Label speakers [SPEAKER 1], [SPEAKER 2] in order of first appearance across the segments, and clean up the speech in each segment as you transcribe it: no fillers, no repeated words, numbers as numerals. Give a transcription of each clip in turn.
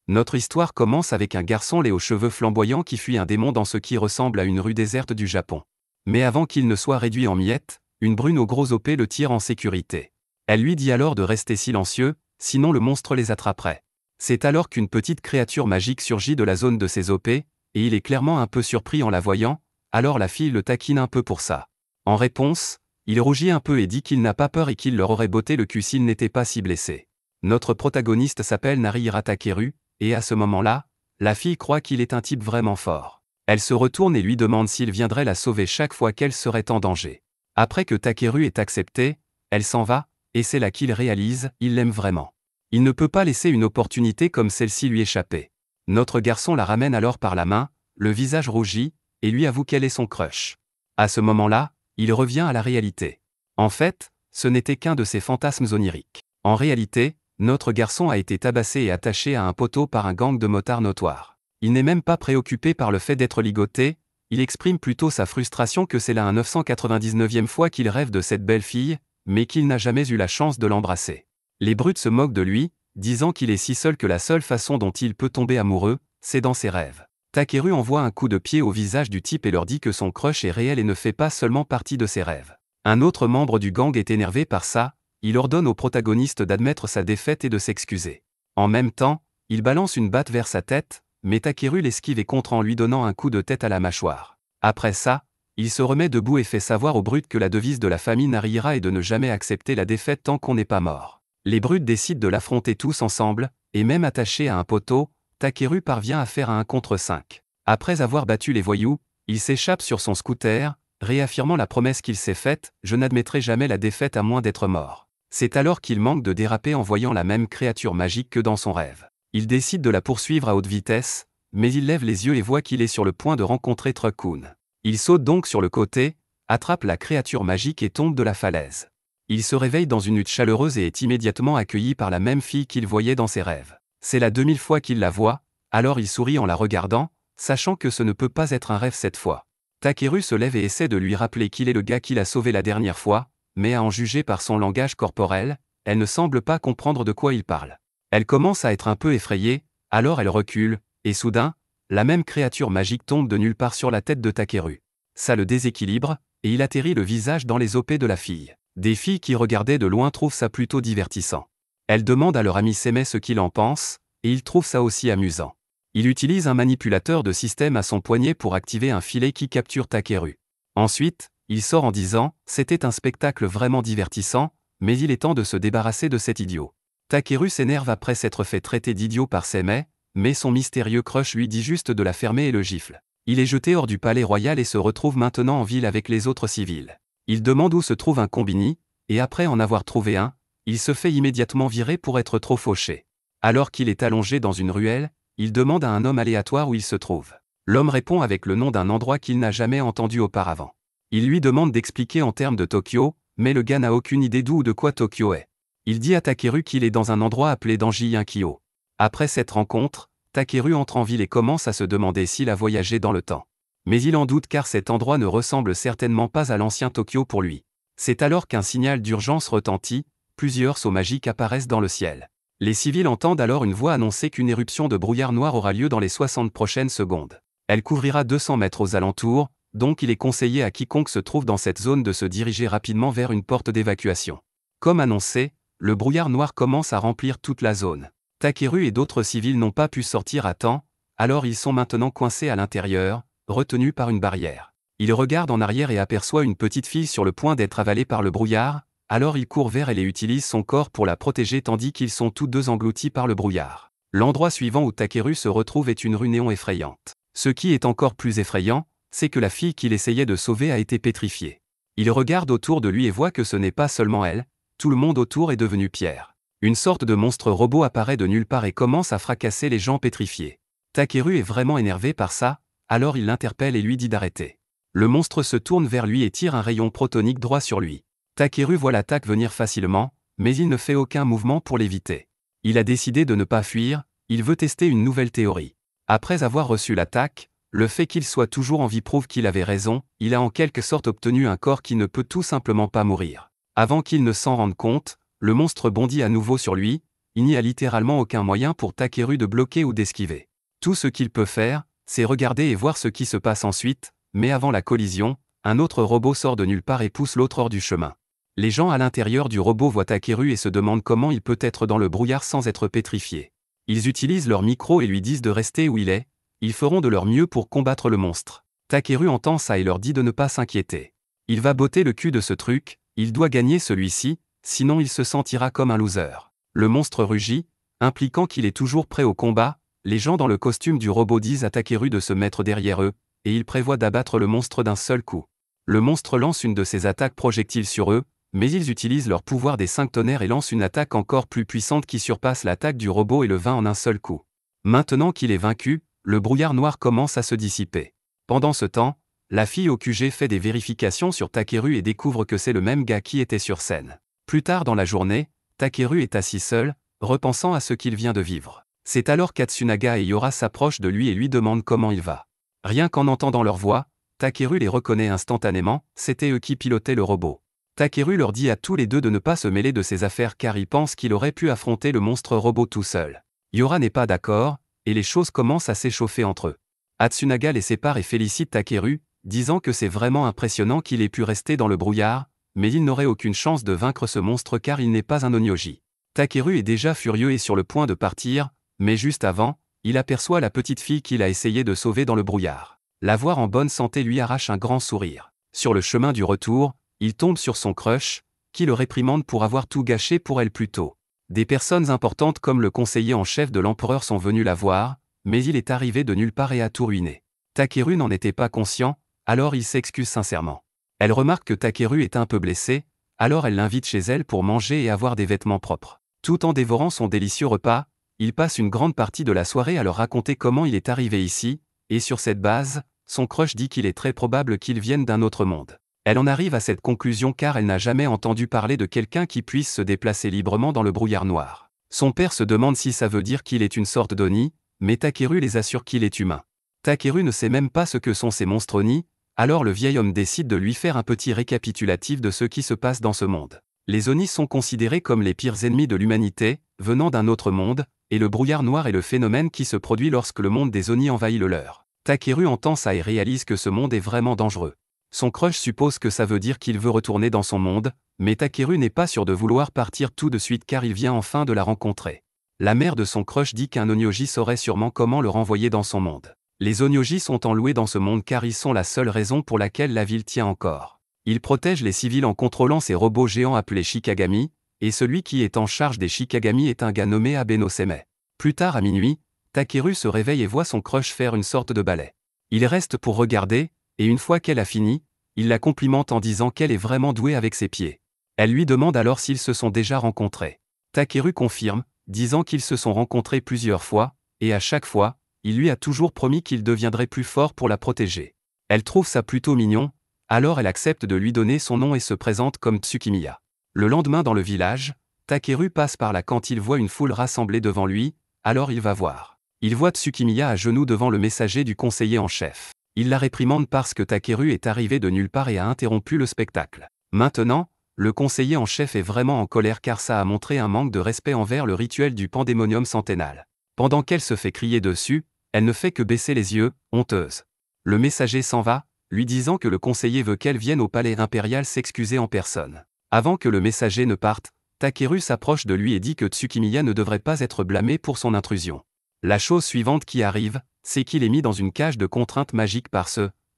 [SPEAKER 1] Notre histoire commence avec un garçon laid aux cheveux flamboyants qui fuit un démon dans ce qui ressemble à une rue déserte du Japon. Mais avant qu'il ne soit réduit en miettes, une brune au gros OP le tire en sécurité. Elle lui dit alors de rester silencieux, sinon le monstre les attraperait. C'est alors qu'une petite créature magique surgit de la zone de ses OP, et il est clairement un peu surpris en la voyant, alors la fille le taquine un peu pour ça. En réponse, il rougit un peu et dit qu'il n'a pas peur et qu'il leur aurait botté le cul s'il n'était pas si blessé. Notre protagoniste s'appelle Narihira Takeru, et à ce moment-là, la fille croit qu'il est un type vraiment fort. Elle se retourne et lui demande s'il viendrait la sauver chaque fois qu'elle serait en danger. Après que Takeru ait accepté, elle s'en va, et c'est là qu'il réalise, il l'aime vraiment. Il ne peut pas laisser une opportunité comme celle-ci lui échapper. Notre garçon la ramène alors par la main, le visage rougi, et lui avoue qu'elle est son crush. À ce moment-là, il revient à la réalité. En fait, ce n'était qu'un de ses fantasmes oniriques. En réalité, notre garçon a été tabassé et attaché à un poteau par un gang de motards notoires. Il n'est même pas préoccupé par le fait d'être ligoté, il exprime plutôt sa frustration que c'est la 999e fois qu'il rêve de cette belle fille, mais qu'il n'a jamais eu la chance de l'embrasser. Les brutes se moquent de lui, disant qu'il est si seul que la seule façon dont il peut tomber amoureux, c'est dans ses rêves. Takeru envoie un coup de pied au visage du type et leur dit que son crush est réel et ne fait pas seulement partie de ses rêves. Un autre membre du gang est énervé par ça, il ordonne au protagoniste d'admettre sa défaite et de s'excuser. En même temps, il balance une batte vers sa tête, mais Takeru l'esquive et contre en lui donnant un coup de tête à la mâchoire. Après ça, il se remet debout et fait savoir aux brutes que la devise de la famille Narihira est de ne jamais accepter la défaite tant qu'on n'est pas mort. Les brutes décident de l'affronter tous ensemble, et même attaché à un poteau, Takeru parvient à faire un 1 contre 5. Après avoir battu les voyous, il s'échappe sur son scooter, réaffirmant la promesse qu'il s'est faite, « Je n'admettrai jamais la défaite à moins d'être mort ». C'est alors qu'il manque de déraper en voyant la même créature magique que dans son rêve. Il décide de la poursuivre à haute vitesse, mais il lève les yeux et voit qu'il est sur le point de rencontrer Truck-kun. Il saute donc sur le côté, attrape la créature magique et tombe de la falaise. Il se réveille dans une hutte chaleureuse et est immédiatement accueilli par la même fille qu'il voyait dans ses rêves. C'est la 2000 fois qu'il la voit, alors il sourit en la regardant, sachant que ce ne peut pas être un rêve cette fois. Takeru se lève et essaie de lui rappeler qu'il est le gars qui l'a sauvé la dernière fois, mais à en juger par son langage corporel, elle ne semble pas comprendre de quoi il parle. Elle commence à être un peu effrayée, alors elle recule, et soudain, la même créature magique tombe de nulle part sur la tête de Takeru. Ça le déséquilibre, et il atterrit le visage dans les OP de la fille. Des filles qui regardaient de loin trouvent ça plutôt divertissant. Elles demandent à leur ami Seme ce qu'il en pense, et il trouve ça aussi amusant. Il utilise un manipulateur de système à son poignet pour activer un filet qui capture Takeru. Ensuite, il sort en disant « C'était un spectacle vraiment divertissant, mais il est temps de se débarrasser de cet idiot ». Takeru s'énerve après s'être fait traiter d'idiot par Seme, mais son mystérieux crush lui dit juste de la fermer et le gifle. Il est jeté hors du palais royal et se retrouve maintenant en ville avec les autres civils. Il demande où se trouve un combini, et après en avoir trouvé un, il se fait immédiatement virer pour être trop fauché. Alors qu'il est allongé dans une ruelle, il demande à un homme aléatoire où il se trouve. L'homme répond avec le nom d'un endroit qu'il n'a jamais entendu auparavant. Il lui demande d'expliquer en termes de Tokyo, mais le gars n'a aucune idée d'où ou de quoi Tokyo est. Il dit à Takeru qu'il est dans un endroit appelé Danji-Yinkyo. Après cette rencontre, Takeru entre en ville et commence à se demander s'il a voyagé dans le temps. Mais il en doute car cet endroit ne ressemble certainement pas à l'ancien Tokyo pour lui. C'est alors qu'un signal d'urgence retentit, plusieurs sauts magiques apparaissent dans le ciel. Les civils entendent alors une voix annoncer qu'une éruption de brouillard noir aura lieu dans les 60 prochaines secondes. Elle couvrira 200 mètres aux alentours, donc il est conseillé à quiconque se trouve dans cette zone de se diriger rapidement vers une porte d'évacuation. Comme annoncé, le brouillard noir commence à remplir toute la zone. Takeru et d'autres civils n'ont pas pu sortir à temps, alors ils sont maintenant coincés à l'intérieur, retenus par une barrière. Il regarde en arrière et aperçoit une petite fille sur le point d'être avalée par le brouillard, alors il court vers elle et utilise son corps pour la protéger tandis qu'ils sont tous deux engloutis par le brouillard. L'endroit suivant où Takeru se retrouve est une rue néon effrayante. Ce qui est encore plus effrayant, c'est que la fille qu'il essayait de sauver a été pétrifiée. Il regarde autour de lui et voit que ce n'est pas seulement elle, tout le monde autour est devenu pierre. Une sorte de monstre robot apparaît de nulle part et commence à fracasser les gens pétrifiés. Takeru est vraiment énervé par ça, alors il l'interpelle et lui dit d'arrêter. Le monstre se tourne vers lui et tire un rayon protonique droit sur lui. Takeru voit l'attaque venir facilement, mais il ne fait aucun mouvement pour l'éviter. Il a décidé de ne pas fuir, il veut tester une nouvelle théorie. Après avoir reçu l'attaque, le fait qu'il soit toujours en vie prouve qu'il avait raison, il a en quelque sorte obtenu un corps qui ne peut tout simplement pas mourir. Avant qu'il ne s'en rende compte, le monstre bondit à nouveau sur lui, il n'y a littéralement aucun moyen pour Takeru de bloquer ou d'esquiver. Tout ce qu'il peut faire, c'est regarder et voir ce qui se passe ensuite, mais avant la collision, un autre robot sort de nulle part et pousse l'autre hors du chemin. Les gens à l'intérieur du robot voient Takeru et se demandent comment il peut être dans le brouillard sans être pétrifié. Ils utilisent leur micro et lui disent de rester où il est, ils feront de leur mieux pour combattre le monstre. Takeru entend ça et leur dit de ne pas s'inquiéter. Il va botter le cul de ce truc, il doit gagner celui-ci, sinon il se sentira comme un loser. Le monstre rugit, impliquant qu'il est toujours prêt au combat. Les gens dans le costume du robot disent à Takeru de se mettre derrière eux, et il prévoit d'abattre le monstre d'un seul coup. Le monstre lance une de ses attaques projectiles sur eux, mais ils utilisent leur pouvoir des 5 tonnerres et lancent une attaque encore plus puissante qui surpasse l'attaque du robot et le vainc en un seul coup. Maintenant qu'il est vaincu, le brouillard noir commence à se dissiper. Pendant ce temps, la fille au QG fait des vérifications sur Takeru et découvre que c'est le même gars qui était sur scène. Plus tard dans la journée, Takeru est assis seul, repensant à ce qu'il vient de vivre. C'est alors qu'Atsunaga et Yora s'approchent de lui et lui demandent comment il va. Rien qu'en entendant leur voix, Takeru les reconnaît instantanément, c'était eux qui pilotaient le robot. Takeru leur dit à tous les deux de ne pas se mêler de ses affaires car il pense qu'il aurait pu affronter le monstre robot tout seul. Yora n'est pas d'accord, et les choses commencent à s'échauffer entre eux. Atsunaga les sépare et félicite Takeru, disant que c'est vraiment impressionnant qu'il ait pu rester dans le brouillard, mais il n'aurait aucune chance de vaincre ce monstre car il n'est pas un onyoji. Takeru est déjà furieux et sur le point de partir, mais juste avant, il aperçoit la petite fille qu'il a essayé de sauver dans le brouillard. La voir en bonne santé lui arrache un grand sourire. Sur le chemin du retour, il tombe sur son crush, qui le réprimande pour avoir tout gâché pour elle plus tôt. Des personnes importantes comme le conseiller en chef de l'empereur sont venues la voir, mais il est arrivé de nulle part et a tout ruiné. Takeru n'en était pas conscient, alors il s'excuse sincèrement. Elle remarque que Takeru est un peu blessé, alors elle l'invite chez elle pour manger et avoir des vêtements propres. Tout en dévorant son délicieux repas, il passe une grande partie de la soirée à leur raconter comment il est arrivé ici, et sur cette base, son crush dit qu'il est très probable qu'il vienne d'un autre monde. Elle en arrive à cette conclusion car elle n'a jamais entendu parler de quelqu'un qui puisse se déplacer librement dans le brouillard noir. Son père se demande si ça veut dire qu'il est une sorte d'Oni, mais Takeru les assure qu'il est humain. Takeru ne sait même pas ce que sont ces monstres Oni, alors le vieil homme décide de lui faire un petit récapitulatif de ce qui se passe dans ce monde. Les Oni sont considérés comme les pires ennemis de l'humanité, venant d'un autre monde, et le brouillard noir est le phénomène qui se produit lorsque le monde des Oni envahit le leur. Takeru entend ça et réalise que ce monde est vraiment dangereux. Son crush suppose que ça veut dire qu'il veut retourner dans son monde, mais Takeru n'est pas sûr de vouloir partir tout de suite car il vient enfin de la rencontrer. La mère de son crush dit qu'un onyoji saurait sûrement comment le renvoyer dans son monde. Les onyoji sont enloués dans ce monde car ils sont la seule raison pour laquelle la ville tient encore. Ils protègent les civils en contrôlant ces robots géants appelés Shikagami, et celui qui est en charge des Shikagami est un gars nommé Abenoseme. Plus tard à minuit, Takeru se réveille et voit son crush faire une sorte de ballet. Il reste pour regarder, et une fois qu'elle a fini, il la complimente en disant qu'elle est vraiment douée avec ses pieds. Elle lui demande alors s'ils se sont déjà rencontrés. Takeru confirme, disant qu'ils se sont rencontrés plusieurs fois, et à chaque fois, il lui a toujours promis qu'il deviendrait plus fort pour la protéger. Elle trouve ça plutôt mignon, alors elle accepte de lui donner son nom et se présente comme Tsukimiya. Le lendemain dans le village, Takeru passe par là quand il voit une foule rassemblée devant lui, alors il va voir. Il voit Tsukimiya à genoux devant le messager du conseiller en chef. Il la réprimande parce que Takeru est arrivé de nulle part et a interrompu le spectacle. Maintenant, le conseiller en chef est vraiment en colère car ça a montré un manque de respect envers le rituel du pandémonium centennal. Pendant qu'elle se fait crier dessus, elle ne fait que baisser les yeux, honteuse. Le messager s'en va, lui disant que le conseiller veut qu'elle vienne au palais impérial s'excuser en personne. Avant que le messager ne parte, Takeru s'approche de lui et dit que Tsukimiya ne devrait pas être blâmé pour son intrusion. La chose suivante qui arrive, c'est qu'il est mis dans une cage de contraintes magiques par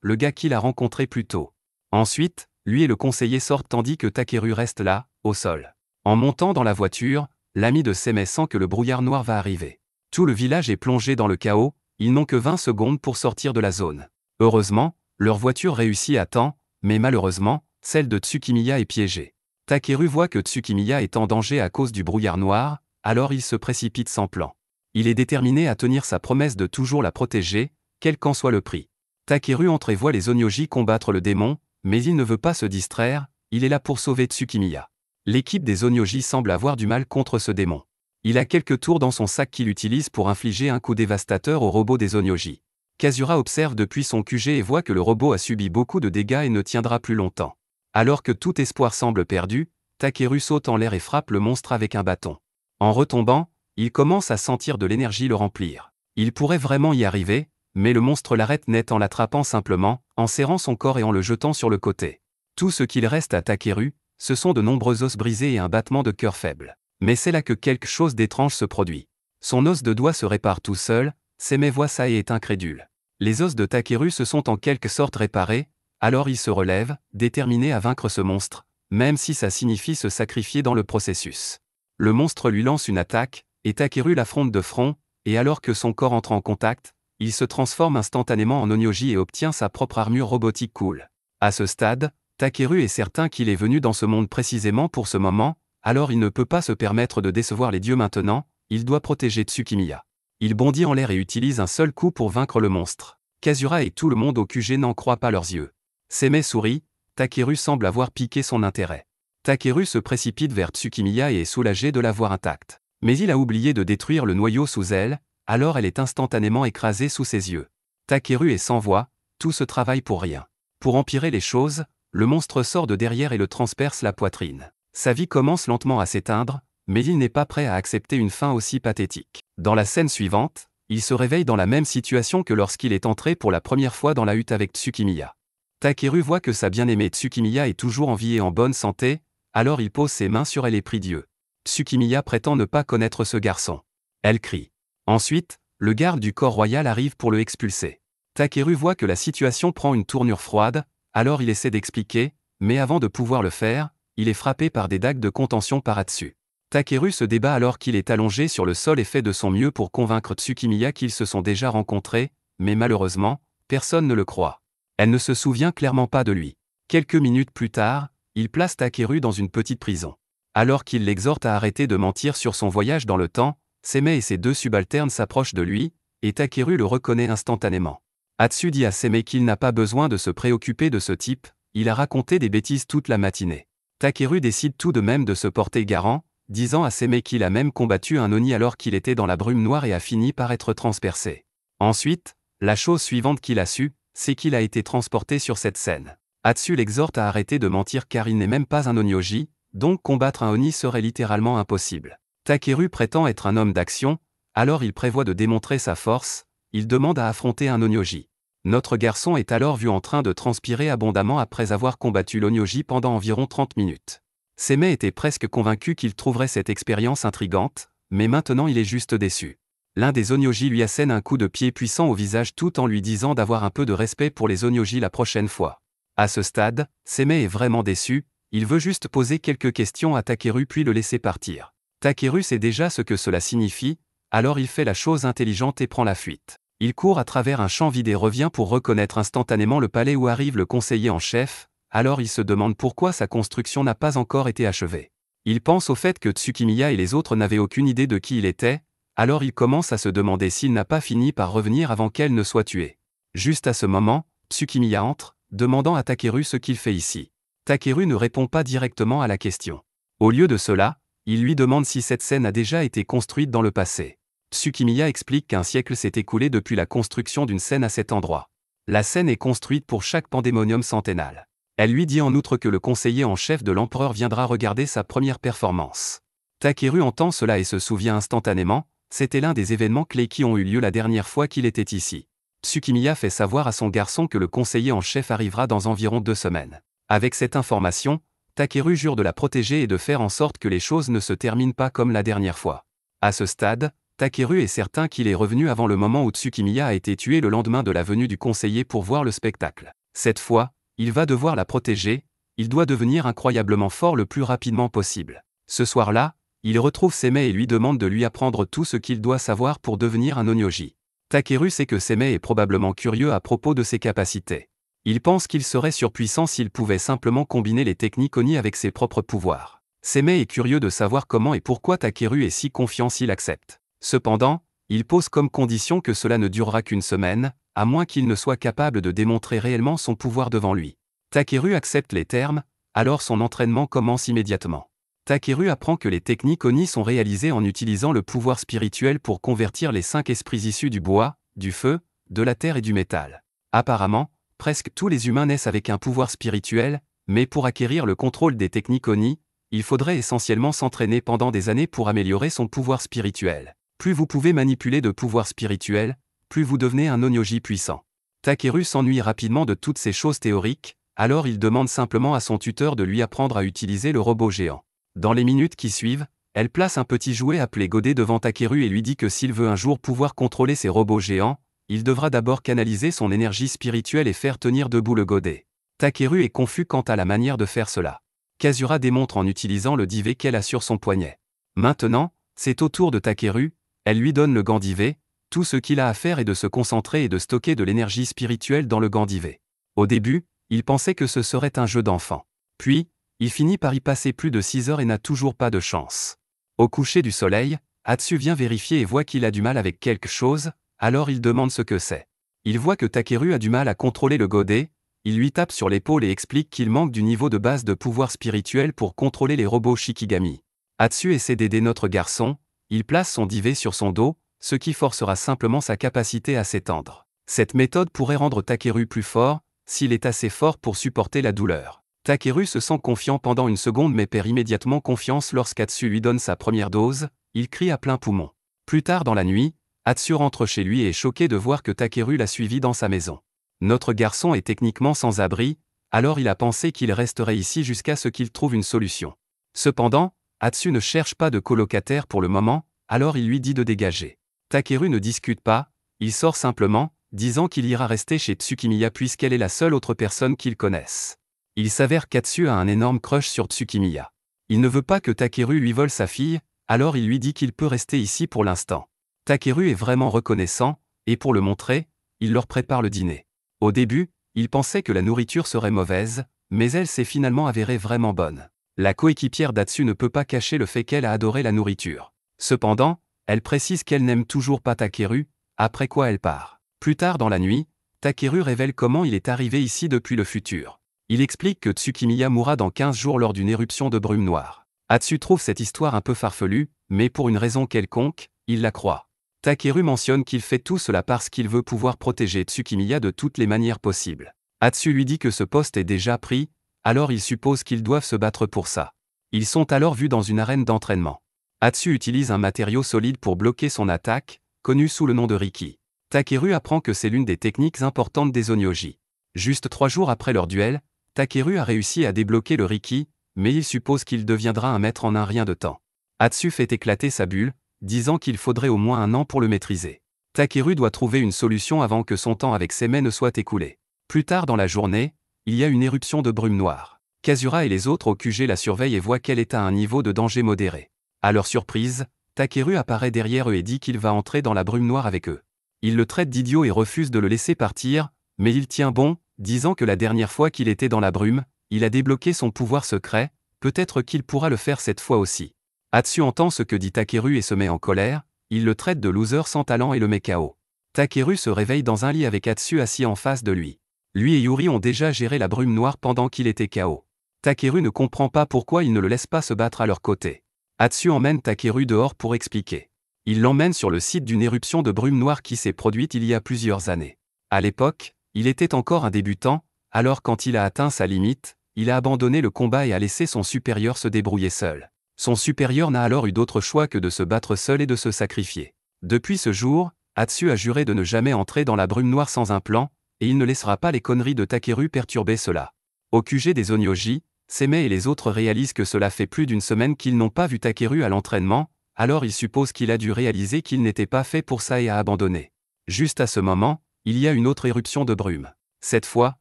[SPEAKER 1] le gars qu'il a rencontré plus tôt. Ensuite, lui et le conseiller sortent tandis que Takeru reste là, au sol. En montant dans la voiture, l'ami de Seme sent que le brouillard noir va arriver. Tout le village est plongé dans le chaos, ils n'ont que 20 secondes pour sortir de la zone. Heureusement, leur voiture réussit à temps, mais malheureusement, celle de Tsukimiya est piégée. Takeru voit que Tsukimiya est en danger à cause du brouillard noir, alors il se précipite sans plan. Il est déterminé à tenir sa promesse de toujours la protéger, quel qu'en soit le prix. Takeru entrevoit les onyoji combattre le démon, mais il ne veut pas se distraire, il est là pour sauver Tsukimiya. L'équipe des onyoji semble avoir du mal contre ce démon. Il a quelques tours dans son sac qu'il utilise pour infliger un coup dévastateur au robot des onyoji. Kazura observe depuis son QG et voit que le robot a subi beaucoup de dégâts et ne tiendra plus longtemps. Alors que tout espoir semble perdu, Takeru saute en l'air et frappe le monstre avec un bâton. En retombant, il commence à sentir de l'énergie le remplir. Il pourrait vraiment y arriver, mais le monstre l'arrête net en l'attrapant simplement, en serrant son corps et en le jetant sur le côté. Tout ce qu'il reste à Takeru, ce sont de nombreux os brisés et un battement de cœur faible. Mais c'est là que quelque chose d'étrange se produit. Son os de doigt se répare tout seul, Seimei voit ça et est incrédule. Les os de Takeru se sont en quelque sorte réparés, alors il se relève, déterminé à vaincre ce monstre, même si ça signifie se sacrifier dans le processus. Le monstre lui lance une attaque, et Takeru l'affronte de front, et alors que son corps entre en contact, il se transforme instantanément en Onyoji et obtient sa propre armure robotique cool. À ce stade, Takeru est certain qu'il est venu dans ce monde précisément pour ce moment, alors il ne peut pas se permettre de décevoir les dieux maintenant, il doit protéger Tsukimiya. Il bondit en l'air et utilise un seul coup pour vaincre le monstre. Kazura et tout le monde au QG n'en croient pas leurs yeux. Seimei sourit, Takeru semble avoir piqué son intérêt. Takeru se précipite vers Tsukimiya et est soulagé de la voir intacte. Mais il a oublié de détruire le noyau sous elle, alors elle est instantanément écrasée sous ses yeux. Takeru est sans voix, tout ce travail pour rien. Pour empirer les choses, le monstre sort de derrière et le transperce la poitrine. Sa vie commence lentement à s'éteindre, mais il n'est pas prêt à accepter une fin aussi pathétique. Dans la scène suivante, il se réveille dans la même situation que lorsqu'il est entré pour la première fois dans la hutte avec Tsukimiya. Takeru voit que sa bien-aimée Tsukimiya est toujours en vie et en bonne santé, alors il pose ses mains sur elle et prie Dieu. Tsukimiya prétend ne pas connaître ce garçon. Elle crie. Ensuite, le garde du corps royal arrive pour le expulser. Takeru voit que la situation prend une tournure froide, alors il essaie d'expliquer, mais avant de pouvoir le faire, il est frappé par des dagues de contention par Atsu. Takeru se débat alors qu'il est allongé sur le sol et fait de son mieux pour convaincre Tsukimiya qu'ils se sont déjà rencontrés, mais malheureusement, personne ne le croit. Elle ne se souvient clairement pas de lui. Quelques minutes plus tard, il place Takeru dans une petite prison. Alors qu'il l'exhorte à arrêter de mentir sur son voyage dans le temps, Seimei et ses deux subalternes s'approchent de lui, et Takeru le reconnaît instantanément. Atsu dit à Seimei qu'il n'a pas besoin de se préoccuper de ce type, il a raconté des bêtises toute la matinée. Takeru décide tout de même de se porter garant, disant à Seimei qu'il a même combattu un Oni alors qu'il était dans la brume noire et a fini par être transpercé. Ensuite, la chose suivante qu'il a su, c'est qu'il a été transporté sur cette scène. Atsu l'exhorte à arrêter de mentir car il n'est même pas un Onyoji, donc combattre un Oni serait littéralement impossible. Takeru prétend être un homme d'action, alors il prévoit de démontrer sa force, il demande à affronter un Onyoji. Notre garçon est alors vu en train de transpirer abondamment après avoir combattu l'Onyoji pendant environ 30 minutes. Seimei était presque convaincu qu'il trouverait cette expérience intrigante, mais maintenant il est juste déçu. L'un des Onyoji lui assène un coup de pied puissant au visage tout en lui disant d'avoir un peu de respect pour les Onyoji la prochaine fois. À ce stade, Seimei est vraiment déçu, il veut juste poser quelques questions à Takeru puis le laisser partir. Takeru sait déjà ce que cela signifie, alors il fait la chose intelligente et prend la fuite. Il court à travers un champ vide et revient pour reconnaître instantanément le palais où arrive le conseiller en chef, alors il se demande pourquoi sa construction n'a pas encore été achevée. Il pense au fait que Tsukimiya et les autres n'avaient aucune idée de qui il était, alors il commence à se demander s'il n'a pas fini par revenir avant qu'elle ne soit tuée. Juste à ce moment, Tsukimiya entre, demandant à Takeru ce qu'il fait ici. Takeru ne répond pas directement à la question. Au lieu de cela, il lui demande si cette scène a déjà été construite dans le passé. Tsukimiya explique qu'un siècle s'est écoulé depuis la construction d'une scène à cet endroit. La scène est construite pour chaque pandémonium centennal. Elle lui dit en outre que le conseiller en chef de l'empereur viendra regarder sa première performance. Takeru entend cela et se souvient instantanément, c'était l'un des événements clés qui ont eu lieu la dernière fois qu'il était ici. Tsukimiya fait savoir à son garçon que le conseiller en chef arrivera dans environ 2 semaines. Avec cette information, Takeru jure de la protéger et de faire en sorte que les choses ne se terminent pas comme la dernière fois. À ce stade, Takeru est certain qu'il est revenu avant le moment où Tsukimiya a été tué le lendemain de la venue du conseiller pour voir le spectacle. Cette fois, il va devoir la protéger, il doit devenir incroyablement fort le plus rapidement possible. Ce soir-là, il retrouve Seimei et lui demande de lui apprendre tout ce qu'il doit savoir pour devenir un Onyoji. Takeru sait que Seimei est probablement curieux à propos de ses capacités. Il pense qu'il serait surpuissant s'il pouvait simplement combiner les techniques Oni avec ses propres pouvoirs. Seimei est curieux de savoir comment et pourquoi Takeru est si confiant s'il accepte. Cependant, il pose comme condition que cela ne durera qu'une semaine, à moins qu'il ne soit capable de démontrer réellement son pouvoir devant lui. Takeru accepte les termes, alors son entraînement commence immédiatement. Takeru apprend que les techniques Oni sont réalisées en utilisant le pouvoir spirituel pour convertir les 5 esprits issus du bois, du feu, de la terre et du métal. Apparemment, presque tous les humains naissent avec un pouvoir spirituel, mais pour acquérir le contrôle des techniques Oni, il faudrait essentiellement s'entraîner pendant des années pour améliorer son pouvoir spirituel. Plus vous pouvez manipuler de pouvoirs spirituels, plus vous devenez un onyoji puissant. Takeru s'ennuie rapidement de toutes ces choses théoriques, alors il demande simplement à son tuteur de lui apprendre à utiliser le robot géant. Dans les minutes qui suivent, elle place un petit jouet appelé Godé devant Takeru et lui dit que s'il veut un jour pouvoir contrôler ces robots géants, il devra d'abord canaliser son énergie spirituelle et faire tenir debout le Godé. Takeru est confus quant à la manière de faire cela. Kazura démontre en utilisant le divé qu'elle a sur son poignet. Maintenant, c'est au tour de Takeru, elle lui donne le gant divé, tout ce qu'il a à faire est de se concentrer et de stocker de l'énergie spirituelle dans le gant divé. Au début, il pensait que ce serait un jeu d'enfant. Puis, il finit par y passer plus de 6 heures et n'a toujours pas de chance. Au coucher du soleil, Atsu vient vérifier et voit qu'il a du mal avec quelque chose, alors il demande ce que c'est. Il voit que Takeru a du mal à contrôler le Godé, il lui tape sur l'épaule et explique qu'il manque du niveau de base de pouvoir spirituel pour contrôler les robots Shikigami. Atsu essaie d'aider notre garçon, il place son divé sur son dos, ce qui forcera simplement sa capacité à s'étendre. Cette méthode pourrait rendre Takeru plus fort, s'il est assez fort pour supporter la douleur. Takeru se sent confiant pendant une seconde mais perd immédiatement confiance lorsqu'Atsu lui donne sa première dose, il crie à plein poumon. Plus tard dans la nuit, Atsu rentre chez lui et est choqué de voir que Takeru l'a suivi dans sa maison. Notre garçon est techniquement sans abri, alors il a pensé qu'il resterait ici jusqu'à ce qu'il trouve une solution. Cependant, Atsu ne cherche pas de colocataire pour le moment, alors il lui dit de dégager. Takeru ne discute pas, il sort simplement, disant qu'il ira rester chez Tsukimiya puisqu'elle est la seule autre personne qu'il connaisse. Il s'avère qu'Atsu a un énorme crush sur Tsukimiya. Il ne veut pas que Takeru lui vole sa fille, alors il lui dit qu'il peut rester ici pour l'instant. Takeru est vraiment reconnaissant, et pour le montrer, il leur prépare le dîner. Au début, il pensait que la nourriture serait mauvaise, mais elle s'est finalement avérée vraiment bonne. La coéquipière d'Atsu ne peut pas cacher le fait qu'elle a adoré la nourriture. Cependant, elle précise qu'elle n'aime toujours pas Takeru, après quoi elle part. Plus tard dans la nuit, Takeru révèle comment il est arrivé ici depuis le futur. Il explique que Tsukimiya mourra dans 15 jours lors d'une éruption de brume noire. Atsu trouve cette histoire un peu farfelue, mais pour une raison quelconque, il la croit. Takeru mentionne qu'il fait tout cela parce qu'il veut pouvoir protéger Tsukimiya de toutes les manières possibles. Atsu lui dit que ce poste est déjà pris, alors il suppose qu'ils doivent se battre pour ça. Ils sont alors vus dans une arène d'entraînement. Atsu utilise un matériau solide pour bloquer son attaque, connu sous le nom de Riki. Takeru apprend que c'est l'une des techniques importantes des onyoji. Juste 3 jours après leur duel, Takeru a réussi à débloquer le Riki, mais il suppose qu'il deviendra un maître en un rien de temps. Atsu fait éclater sa bulle, disant qu'il faudrait au moins 1 an pour le maîtriser. Takeru doit trouver une solution avant que son temps avec Seimei ne soit écoulé. Plus tard dans la journée, il y a une éruption de brume noire. Kazura et les autres au QG la surveillent et voient qu'elle est à un niveau de danger modéré. À leur surprise, Takeru apparaît derrière eux et dit qu'il va entrer dans la brume noire avec eux. Il le traite d'idiot et refuse de le laisser partir, mais il tient bon, disant que la dernière fois qu'il était dans la brume, il a débloqué son pouvoir secret, peut-être qu'il pourra le faire cette fois aussi. Atsu entend ce que dit Takeru et se met en colère, il le traite de loser sans talent et le met KO. Takeru se réveille dans un lit avec Atsu assis en face de lui. Lui et Yuri ont déjà géré la brume noire pendant qu'il était KO. Takeru ne comprend pas pourquoi ils ne le laissent pas se battre à leur côté. Atsu emmène Takeru dehors pour expliquer. Il l'emmène sur le site d'une éruption de brume noire qui s'est produite il y a plusieurs années. À l'époque, il était encore un débutant, alors quand il a atteint sa limite, il a abandonné le combat et a laissé son supérieur se débrouiller seul. Son supérieur n'a alors eu d'autre choix que de se battre seul et de se sacrifier. Depuis ce jour, Atsu a juré de ne jamais entrer dans la brume noire sans un plan, et il ne laissera pas les conneries de Takeru perturber cela. Au QG des onyoji, Seimei et les autres réalisent que cela fait plus d'une semaine qu'ils n'ont pas vu Takeru à l'entraînement, alors ils supposent qu'il a dû réaliser qu'il n'était pas fait pour ça et a abandonné. Juste à ce moment, il y a une autre éruption de brume. Cette fois,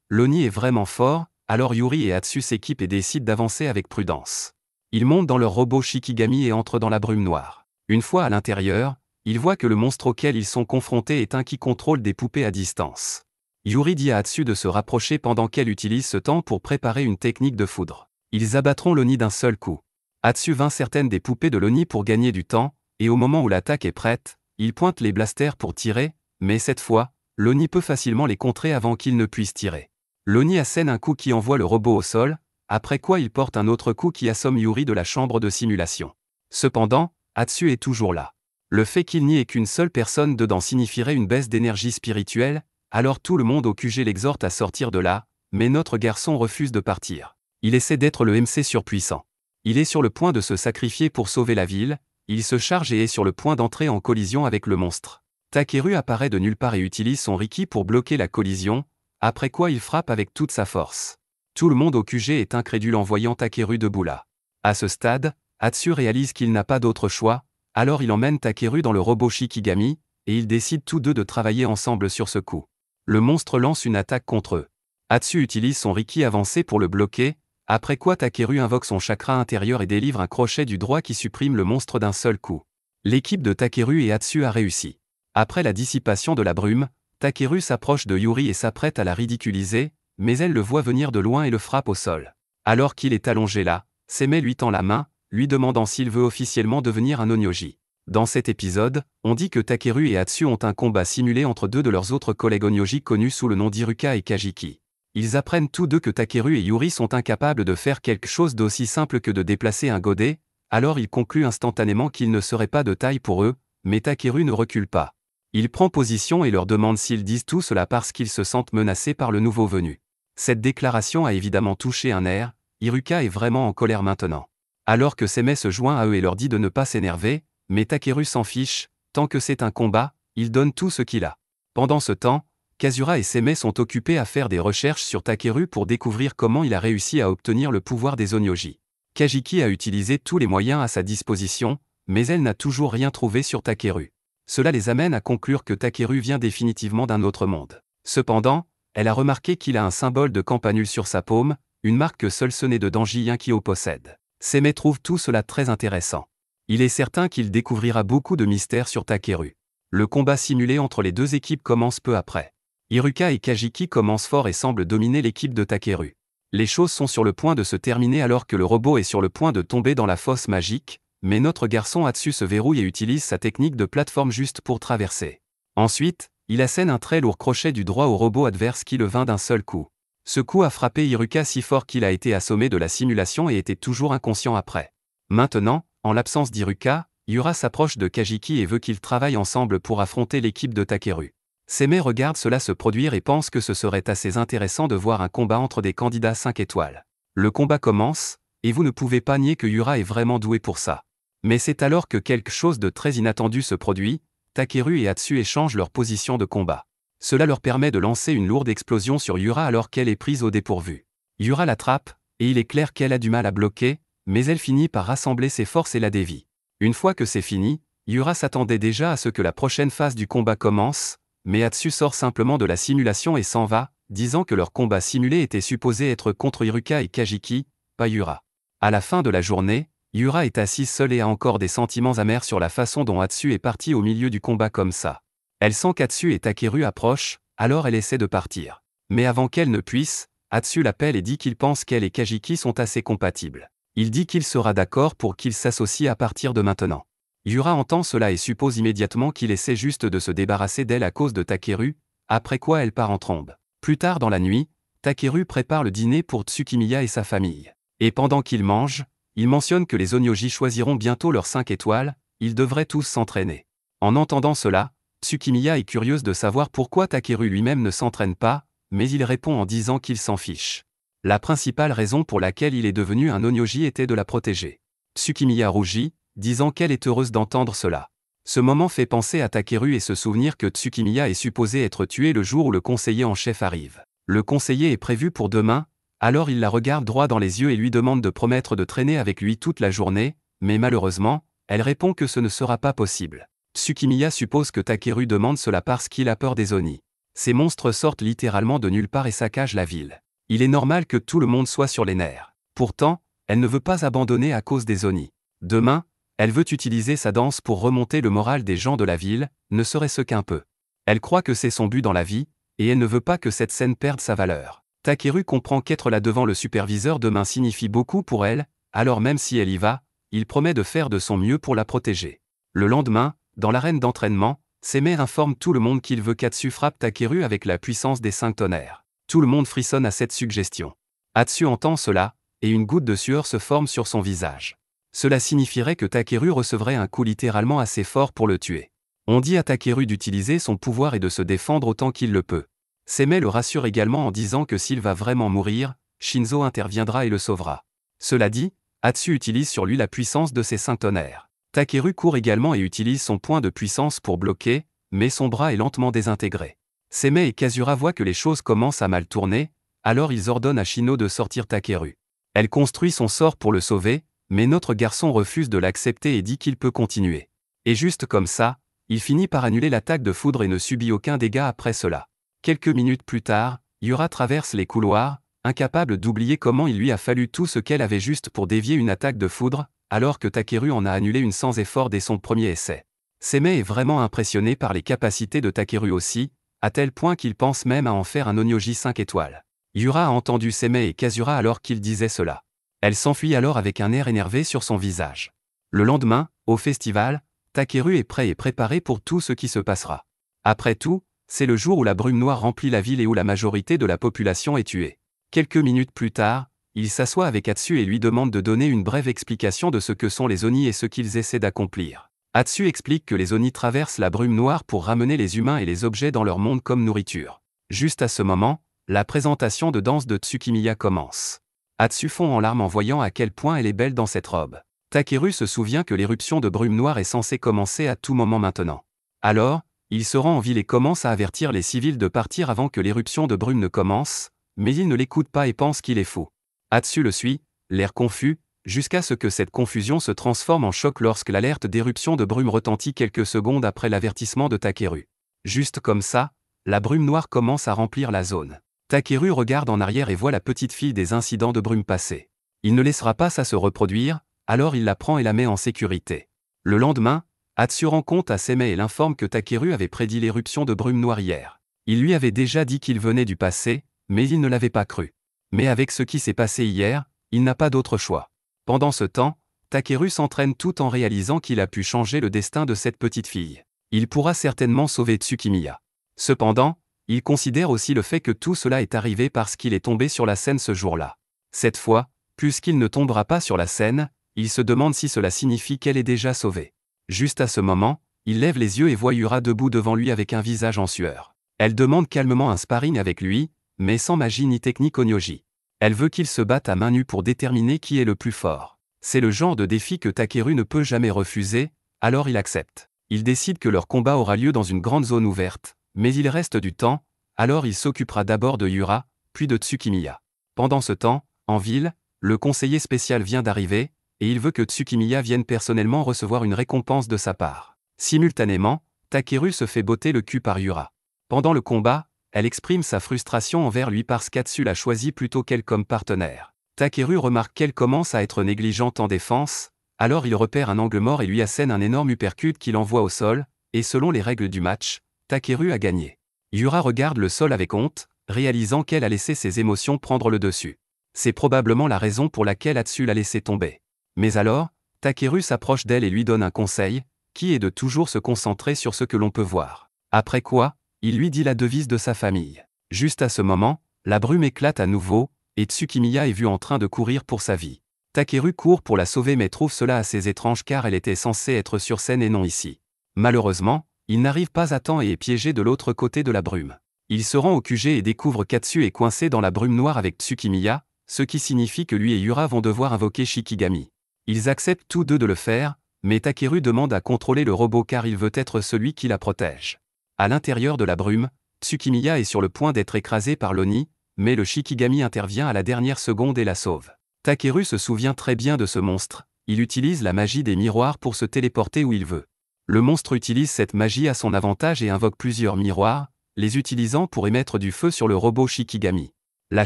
[SPEAKER 1] l'Oni est vraiment fort, alors Yuri et Atsu s'équipent et décident d'avancer avec prudence. Ils montent dans leur robot Shikigami et entrent dans la brume noire. Une fois à l'intérieur, ils voient que le monstre auquel ils sont confrontés est un qui contrôle des poupées à distance. Yuri dit à Atsu de se rapprocher pendant qu'elle utilise ce temps pour préparer une technique de foudre. Ils abattront l'Oni d'un seul coup. Atsu vainc certaines des poupées de l'Oni pour gagner du temps, et au moment où l'attaque est prête, il pointe les blasters pour tirer, mais cette fois, l'Oni peut facilement les contrer avant qu'il ne puisse tirer. L'Oni assène un coup qui envoie le robot au sol, après quoi il porte un autre coup qui assomme Yuri de la chambre de simulation. Cependant, Atsu est toujours là. Le fait qu'il n'y ait qu'une seule personne dedans signifierait une baisse d'énergie spirituelle, alors tout le monde au QG l'exhorte à sortir de là, mais notre garçon refuse de partir. Il essaie d'être le MC surpuissant. Il est sur le point de se sacrifier pour sauver la ville, il se charge et est sur le point d'entrer en collision avec le monstre. Takeru apparaît de nulle part et utilise son Riki pour bloquer la collision, après quoi il frappe avec toute sa force. Tout le monde au QG est incrédule en voyant Takeru debout là. À ce stade, Atsu réalise qu'il n'a pas d'autre choix, alors il emmène Takeru dans le robot Shikigami, et ils décident tous deux de travailler ensemble sur ce coup. Le monstre lance une attaque contre eux. Atsu utilise son Riki avancé pour le bloquer, après quoi Takeru invoque son chakra intérieur et délivre un crochet du droit qui supprime le monstre d'un seul coup. L'équipe de Takeru et Atsu a réussi. Après la dissipation de la brume, Takeru s'approche de Yuri et s'apprête à la ridiculiser, mais elle le voit venir de loin et le frappe au sol. Alors qu'il est allongé là, Seme lui tend la main, lui demandant s'il veut officiellement devenir un Onyoji. Dans cet épisode, on dit que Takeru et Atsu ont un combat simulé entre deux de leurs autres collègues Onyoji connus sous le nom d'Iruka et Kajiki. Ils apprennent tous deux que Takeru et Yuri sont incapables de faire quelque chose d'aussi simple que de déplacer un godet, alors ils concluent instantanément qu'ils ne seraient pas de taille pour eux, mais Takeru ne recule pas. Il prend position et leur demande s'ils disent tout cela parce qu'ils se sentent menacés par le nouveau venu. Cette déclaration a évidemment touché un nerf, Iruka est vraiment en colère maintenant. Alors que Seme se joint à eux et leur dit de ne pas s'énerver, mais Takeru s'en fiche, tant que c'est un combat, il donne tout ce qu'il a. Pendant ce temps, Kazura et Seme sont occupés à faire des recherches sur Takeru pour découvrir comment il a réussi à obtenir le pouvoir des Onyoji. Kajiki a utilisé tous les moyens à sa disposition, mais elle n'a toujours rien trouvé sur Takeru. Cela les amène à conclure que Takeru vient définitivement d'un autre monde. Cependant, elle a remarqué qu'il a un symbole de campanule sur sa paume, une marque que seul Sone de Danji Yunkyo possède. Seme trouve tout cela très intéressant. Il est certain qu'il découvrira beaucoup de mystères sur Takeru. Le combat simulé entre les deux équipes commence peu après. Iruka et Kajiki commencent fort et semblent dominer l'équipe de Takeru. Les choses sont sur le point de se terminer alors que le robot est sur le point de tomber dans la fosse magique, mais notre garçon Atsu se verrouille et utilise sa technique de plateforme juste pour traverser. Ensuite, il assène un très lourd crochet du droit au robot adverse qui le vainc d'un seul coup. Ce coup a frappé Iruka si fort qu'il a été assommé de la simulation et était toujours inconscient après. Maintenant, en l'absence d'Iruka, Yura s'approche de Kajiki et veut qu'ils travaillent ensemble pour affronter l'équipe de Takeru. Seme regarde cela se produire et pense que ce serait assez intéressant de voir un combat entre des candidats 5 étoiles. Le combat commence, et vous ne pouvez pas nier que Yura est vraiment doué pour ça. Mais c'est alors que quelque chose de très inattendu se produit, Takeru et Atsu échangent leur position de combat. Cela leur permet de lancer une lourde explosion sur Yura alors qu'elle est prise au dépourvu. Yura l'attrape, et il est clair qu'elle a du mal à bloquer, mais elle finit par rassembler ses forces et la dévie. Une fois que c'est fini, Yura s'attendait déjà à ce que la prochaine phase du combat commence, mais Atsu sort simplement de la simulation et s'en va, disant que leur combat simulé était supposé être contre Iruka et Kajiki, pas Yura. À la fin de la journée, Yura est assise seule et a encore des sentiments amers sur la façon dont Atsu est parti au milieu du combat comme ça. Elle sent qu'Atsu et Takeru approchent, alors elle essaie de partir. Mais avant qu'elle ne puisse, Atsu l'appelle et dit qu'il pense qu'elle et Kajiki sont assez compatibles. Il dit qu'il sera d'accord pour qu'ils s'associent à partir de maintenant. Yura entend cela et suppose immédiatement qu'il essaie juste de se débarrasser d'elle à cause de Takeru, après quoi elle part en trombe. Plus tard dans la nuit, Takeru prépare le dîner pour Tsukimiya et sa famille. Et pendant qu'ils mangent, il mentionne que les Onyoji choisiront bientôt leurs 5 étoiles, ils devraient tous s'entraîner. En entendant cela, Tsukimiya est curieuse de savoir pourquoi Takeru lui-même ne s'entraîne pas, mais il répond en disant qu'il s'en fiche. La principale raison pour laquelle il est devenu un Onyoji était de la protéger. Tsukimiya rougit, disant qu'elle est heureuse d'entendre cela. Ce moment fait penser à Takeru et se souvenir que Tsukimiya est supposé être tué le jour où le conseiller en chef arrive. Le conseiller est prévu pour demain, alors il la regarde droit dans les yeux et lui demande de promettre de traîner avec lui toute la journée, mais malheureusement, elle répond que ce ne sera pas possible. Tsukimiya suppose que Takeru demande cela parce qu'il a peur des Oni. Ces monstres sortent littéralement de nulle part et saccagent la ville. Il est normal que tout le monde soit sur les nerfs. Pourtant, elle ne veut pas abandonner à cause des Oni. Demain, elle veut utiliser sa danse pour remonter le moral des gens de la ville, ne serait-ce qu'un peu. Elle croit que c'est son but dans la vie, et elle ne veut pas que cette scène perde sa valeur. Takeru comprend qu'être là devant le superviseur demain signifie beaucoup pour elle, alors même si elle y va, il promet de faire de son mieux pour la protéger. Le lendemain, dans l'arène d'entraînement, Seme informe tout le monde qu'il veut qu'Atsu frappe Takeru avec la puissance des 5 tonnerres. Tout le monde frissonne à cette suggestion. Atsu entend cela, et une goutte de sueur se forme sur son visage. Cela signifierait que Takeru recevrait un coup littéralement assez fort pour le tuer. On dit à Takeru d'utiliser son pouvoir et de se défendre autant qu'il le peut. Seme le rassure également en disant que s'il va vraiment mourir, Shinzo interviendra et le sauvera. Cela dit, Atsu utilise sur lui la puissance de ses 5 tonnerres. Takeru court également et utilise son point de puissance pour bloquer, mais son bras est lentement désintégré. Seimei et Kazura voient que les choses commencent à mal tourner, alors ils ordonnent à Shino de sortir Takeru. Elle construit son sort pour le sauver, mais notre garçon refuse de l'accepter et dit qu'il peut continuer. Et juste comme ça, il finit par annuler l'attaque de foudre et ne subit aucun dégât après cela. Quelques minutes plus tard, Yura traverse les couloirs, incapable d'oublier comment il lui a fallu tout ce qu'elle avait juste pour dévier une attaque de foudre, alors que Takeru en a annulé une sans effort dès son premier essai. Seimei est vraiment impressionné par les capacités de Takeru aussi, à tel point qu'il pense même à en faire un onyoji 5 étoiles. Yura a entendu Seimei et Kazura alors qu'ils disaient cela. Elle s'enfuit alors avec un air énervé sur son visage. Le lendemain, au festival, Takeru est prêt et préparé pour tout ce qui se passera. Après tout, c'est le jour où la brume noire remplit la ville et où la majorité de la population est tuée. Quelques minutes plus tard, il s'assoit avec Atsu et lui demande de donner une brève explication de ce que sont les Oni et ce qu'ils essaient d'accomplir. Atsu explique que les Oni traversent la brume noire pour ramener les humains et les objets dans leur monde comme nourriture. Juste à ce moment, la présentation de danse de Tsukimiya commence. Atsu fond en larmes en voyant à quel point elle est belle dans cette robe. Takeru se souvient que l'éruption de brume noire est censée commencer à tout moment maintenant. Alors, il se rend en ville et commence à avertir les civils de partir avant que l'éruption de brume ne commence, mais il ne l'écoute pas et pense qu'il est fou. Atsu le suit, l'air confus, jusqu'à ce que cette confusion se transforme en choc lorsque l'alerte d'éruption de brume retentit quelques secondes après l'avertissement de Takeru. Juste comme ça, la brume noire commence à remplir la zone. Takeru regarde en arrière et voit la petite fille des incidents de brume passer. Il ne laissera pas ça se reproduire, alors il la prend et la met en sécurité. Le lendemain, Atsu rend compte à Seimei et l'informe que Takeru avait prédit l'éruption de brume noire hier. Il lui avait déjà dit qu'il venait du passé, mais il ne l'avait pas cru. Mais avec ce qui s'est passé hier, il n'a pas d'autre choix. Pendant ce temps, Takeru s'entraîne tout en réalisant qu'il a pu changer le destin de cette petite fille. Il pourra certainement sauver Tsukimiya. Cependant, il considère aussi le fait que tout cela est arrivé parce qu'il est tombé sur la scène ce jour-là. Cette fois, puisqu'il ne tombera pas sur la scène, il se demande si cela signifie qu'elle est déjà sauvée. Juste à ce moment, il lève les yeux et voit Yura debout devant lui avec un visage en sueur. Elle demande calmement un sparring avec lui, mais sans magie ni technique onyoji. Elle veut qu'il se batte à main nue pour déterminer qui est le plus fort. C'est le genre de défi que Takeru ne peut jamais refuser, alors il accepte. Il décide que leur combat aura lieu dans une grande zone ouverte, mais il reste du temps, alors il s'occupera d'abord de Yura, puis de Tsukimiya. Pendant ce temps, en ville, le conseiller spécial vient d'arriver, et il veut que Tsukimiya vienne personnellement recevoir une récompense de sa part. Simultanément, Takeru se fait botter le cul par Yura. Pendant le combat, elle exprime sa frustration envers lui parce qu'Atsu l'a choisi plutôt qu'elle comme partenaire. Takeru remarque qu'elle commence à être négligente en défense, alors il repère un angle mort et lui assène un énorme uppercut qu'il envoie au sol, et selon les règles du match, Takeru a gagné. Yura regarde le sol avec honte, réalisant qu'elle a laissé ses émotions prendre le dessus. C'est probablement la raison pour laquelle Atsu l'a laissé tomber. Mais alors, Takeru s'approche d'elle et lui donne un conseil, qui est de toujours se concentrer sur ce que l'on peut voir. Après quoi, il lui dit la devise de sa famille. Juste à ce moment, la brume éclate à nouveau, et Tsukimiya est vue en train de courir pour sa vie. Takeru court pour la sauver mais trouve cela assez étrange car elle était censée être sur scène et non ici. Malheureusement, il n'arrive pas à temps et est piégé de l'autre côté de la brume. Il se rend au QG et découvre qu'Atsu est coincé dans la brume noire avec Tsukimiya, ce qui signifie que lui et Yura vont devoir invoquer Shikigami. Ils acceptent tous deux de le faire, mais Takeru demande à contrôler le robot car il veut être celui qui la protège. À l'intérieur de la brume, Tsukimiya est sur le point d'être écrasé par l'Oni, mais le Shikigami intervient à la dernière seconde et la sauve. Takeru se souvient très bien de ce monstre, il utilise la magie des miroirs pour se téléporter où il veut. Le monstre utilise cette magie à son avantage et invoque plusieurs miroirs, les utilisant pour émettre du feu sur le robot Shikigami. La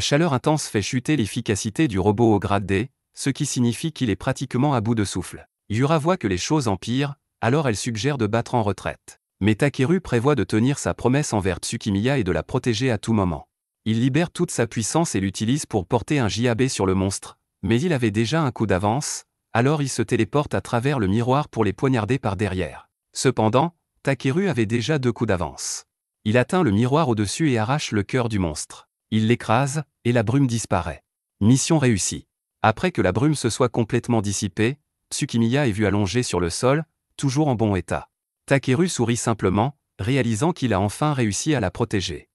[SPEAKER 1] chaleur intense fait chuter l'efficacité du robot au grade D, ce qui signifie qu'il est pratiquement à bout de souffle. Yura voit que les choses empirent, alors elle suggère de battre en retraite. Mais Takeru prévoit de tenir sa promesse envers Tsukimiya et de la protéger à tout moment. Il libère toute sa puissance et l'utilise pour porter un JAB sur le monstre, mais il avait déjà un coup d'avance, alors il se téléporte à travers le miroir pour les poignarder par derrière. Cependant, Takeru avait déjà 2 coups d'avance. Il atteint le miroir au-dessus et arrache le cœur du monstre. Il l'écrase, et la brume disparaît. Mission réussie. Après que la brume se soit complètement dissipée, Tsukimiya est vu allongé sur le sol, toujours en bon état. Takeru sourit simplement, réalisant qu'il a enfin réussi à la protéger.